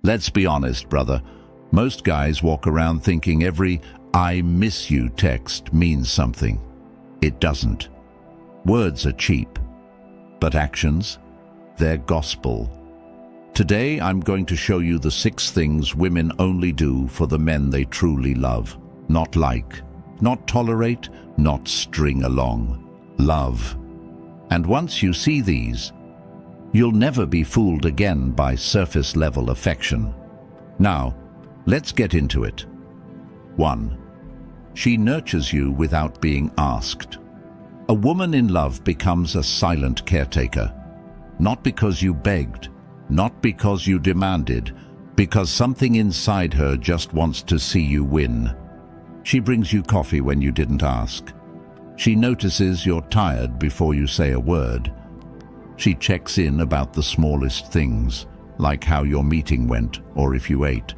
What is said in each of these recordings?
Let's be honest, brother. Most guys walk around thinking every "I miss you" text means something. It doesn't. Words are cheap, but actions, they're gospel. Today I'm going to show you the 6 things women only do for the men they truly love. Not like, not tolerate, not string along. Love. And once you see these, you'll never be fooled again by surface-level affection. Now, let's get into it. 1. She nurtures you without being asked. A woman in love becomes a silent caretaker. Not because you begged, not because you demanded, because something inside her just wants to see you win. She brings you coffee when you didn't ask. She notices you're tired before you say a word. She checks in about the smallest things, like how your meeting went or if you ate.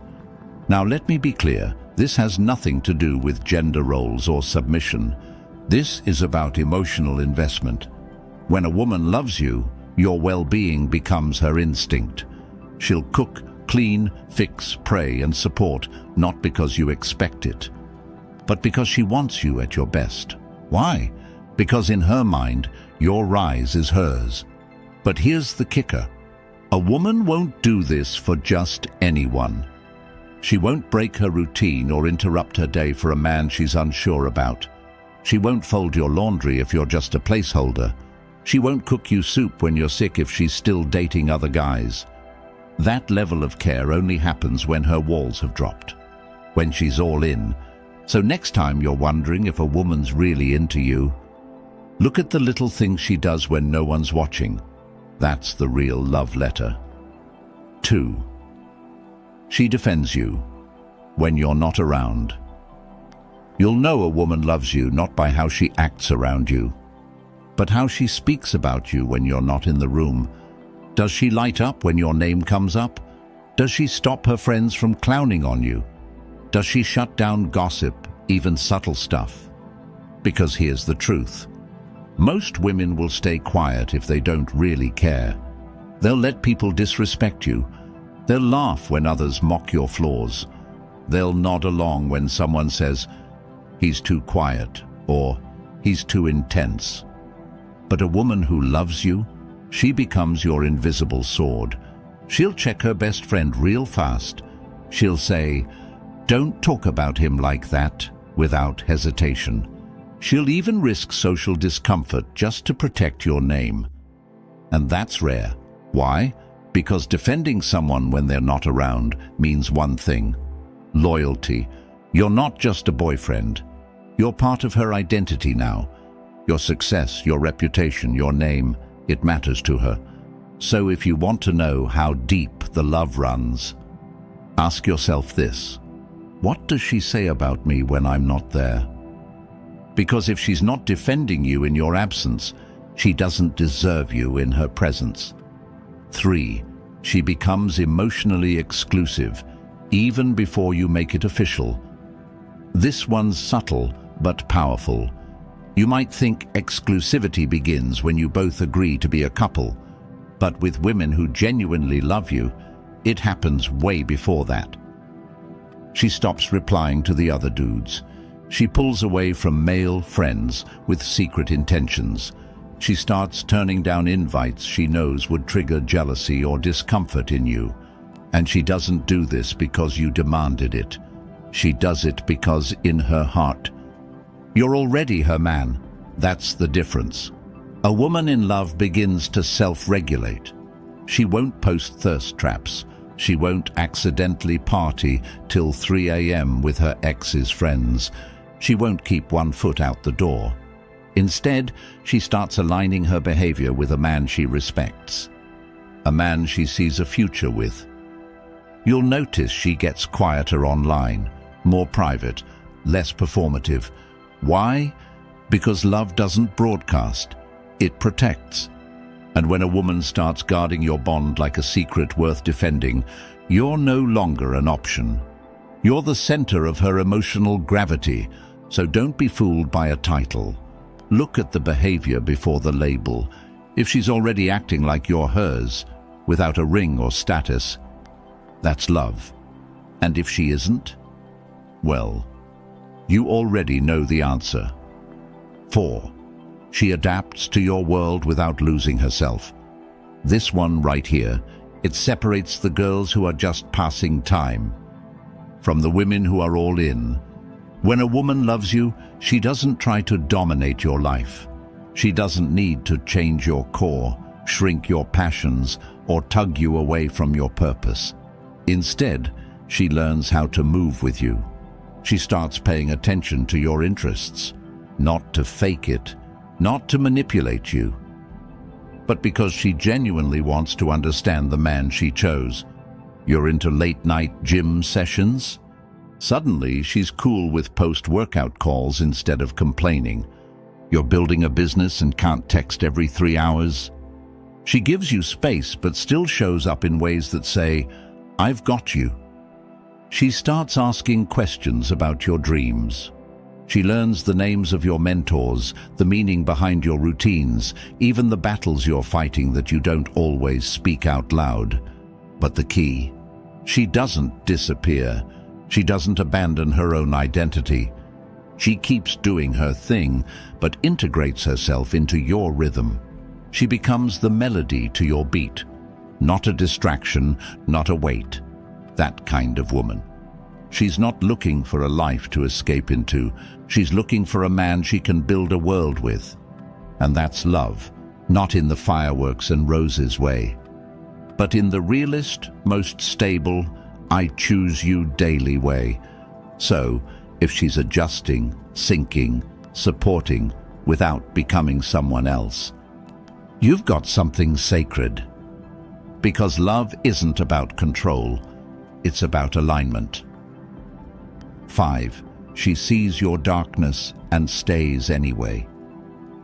Now let me be clear, this has nothing to do with gender roles or submission. This is about emotional investment. When a woman loves you, your well-being becomes her instinct. She'll cook, clean, fix, pray, and support, not because you expect it, but because she wants you at your best. Why? Because in her mind, your rise is hers. But here's the kicker. A woman won't do this for just anyone. She won't break her routine or interrupt her day for a man she's unsure about. She won't fold your laundry if you're just a placeholder. She won't cook you soup when you're sick if she's still dating other guys. That level of care only happens when her walls have dropped, when she's all in. So next time you're wondering if a woman's really into you, look at the little things she does when no one's watching. That's the real love letter. 2. She defends you when you're not around. You'll know a woman loves you not by how she acts around you, but how she speaks about you when you're not in the room. Does she light up when your name comes up? Does she stop her friends from clowning on you? Does she shut down gossip, even subtle stuff? Because here's the truth. Most women will stay quiet if they don't really care. They'll let people disrespect you. They'll laugh when others mock your flaws. They'll nod along when someone says, "He's too quiet," or "He's too intense." But a woman who loves you, she becomes your invisible sword. She'll check her best friend real fast. She'll say, "Don't talk about him like that," without hesitation. She'll even risk social discomfort just to protect your name. And that's rare. Why? Because defending someone when they're not around means one thing: loyalty. You're not just a boyfriend. You're part of her identity now. Your success, your reputation, your name, it matters to her. So if you want to know how deep the love runs, ask yourself this: what does she say about me when I'm not there? Because if she's not defending you in your absence, she doesn't deserve you in her presence. 3. She becomes emotionally exclusive, even before you make it official. This one's subtle but powerful. You might think exclusivity begins when you both agree to be a couple, but with women who genuinely love you, it happens way before that. She stops replying to the other dudes. She pulls away from male friends with secret intentions. She starts turning down invites she knows would trigger jealousy or discomfort in you. And she doesn't do this because you demanded it. She does it because in her heart, you're already her man. That's the difference. A woman in love begins to self-regulate. She won't post thirst traps. She won't accidentally party till 3 a.m. with her ex's friends. She won't keep one foot out the door. Instead, she starts aligning her behavior with a man she respects, a man she sees a future with. You'll notice she gets quieter online, more private, less performative. Why? Because love doesn't broadcast, it protects. And when a woman starts guarding your bond like a secret worth defending, you're no longer an option. You're the center of her emotional gravity, so don't be fooled by a title. Look at the behavior before the label. If she's already acting like you're hers, without a ring or status, That's love. And if she isn't? Well, you already know the answer. 4. She adapts to your world without losing herself. This one right here, it separates the girls who are just passing time from the women who are all in. When a woman loves you, she doesn't try to dominate your life. She doesn't need to change your core, shrink your passions, or tug you away from your purpose. Instead, she learns how to move with you. She starts paying attention to your interests, not to fake it, not to manipulate you, but because she genuinely wants to understand the man she chose. You're into late-night gym sessions? Suddenly, she's cool with post-workout calls instead of complaining. You're building a business and can't text every 3 hours? She gives you space but still shows up in ways that say, "I've got you." She starts asking questions about your dreams. She learns the names of your mentors, the meaning behind your routines, even the battles you're fighting that you don't always speak out loud. But the key, she doesn't disappear. She doesn't abandon her own identity. She keeps doing her thing, but integrates herself into your rhythm. She becomes the melody to your beat, not a distraction, not a weight. That kind of woman. She's not looking for a life to escape into. She's looking for a man she can build a world with. And that's love, not in the fireworks and roses way, but in the realist, most stable, I choose you daily way. So, if she's adjusting, sinking, supporting, without becoming someone else, you've got something sacred. Because love isn't about control, it's about alignment. 5. She sees your darkness and stays anyway.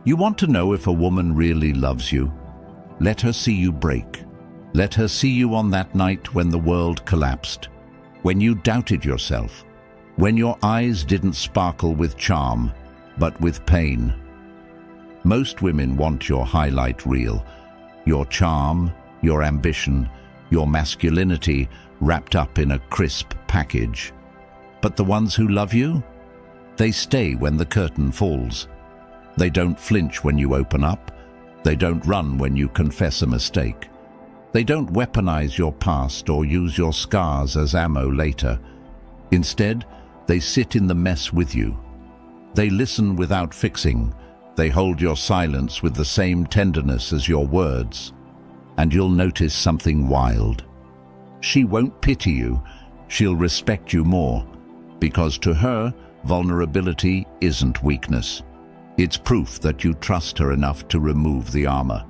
You want to know if a woman really loves you? Let her see you break. Let her see you on that night when the world collapsed, when you doubted yourself, when your eyes didn't sparkle with charm, but with pain. Most women want your highlight reel, your charm, your ambition, your masculinity wrapped up in a crisp package. But the ones who love you, they stay when the curtain falls. They don't flinch when you open up. They don't run when you confess a mistake. They don't weaponize your past or use your scars as ammo later. Instead, they sit in the mess with you. They listen without fixing. They hold your silence with the same tenderness as your words. And you'll notice something wild. She won't pity you. She'll respect you more. Because to her, vulnerability isn't weakness. It's proof that you trust her enough to remove the armor.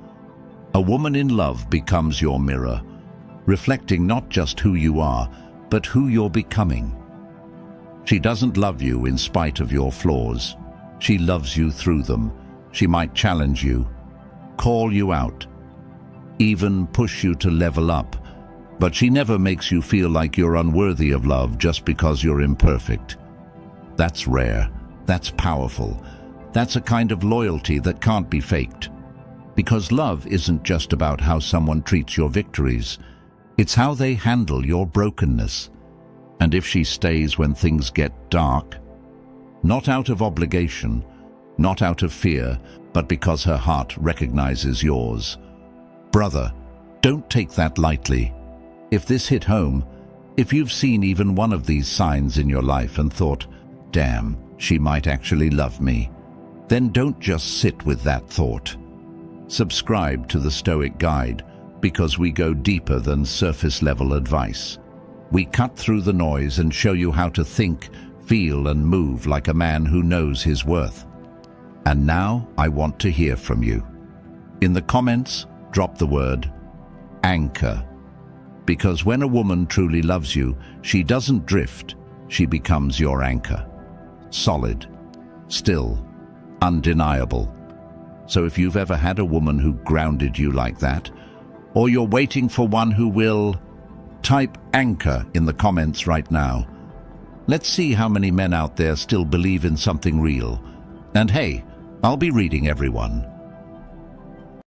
A woman in love becomes your mirror, reflecting not just who you are, but who you're becoming. She doesn't love you in spite of your flaws. She loves you through them. She might challenge you, call you out, even push you to level up. But she never makes you feel like you're unworthy of love just because you're imperfect. That's rare. That's powerful. That's a kind of loyalty that can't be faked. Because love isn't just about how someone treats your victories. It's how they handle your brokenness. And if she stays when things get dark, not out of obligation, not out of fear, but because her heart recognizes yours. Brother, don't take that lightly. If this hit home, if you've seen even one of these signs in your life and thought, damn, she might actually love me, then don't just sit with that thought. Subscribe to the Stoic Guide, because we go deeper than surface-level advice. We cut through the noise and show you how to think, feel, and move like a man who knows his worth. And now I want to hear from you. In the comments, drop the word anchor. Because when a woman truly loves you, she doesn't drift, she becomes your anchor. Solid, still, undeniable. So if you've ever had a woman who grounded you like that, or you're waiting for one who will, type anchor in the comments right now. Let's see how many men out there still believe in something real. And hey, I'll be reading everyone.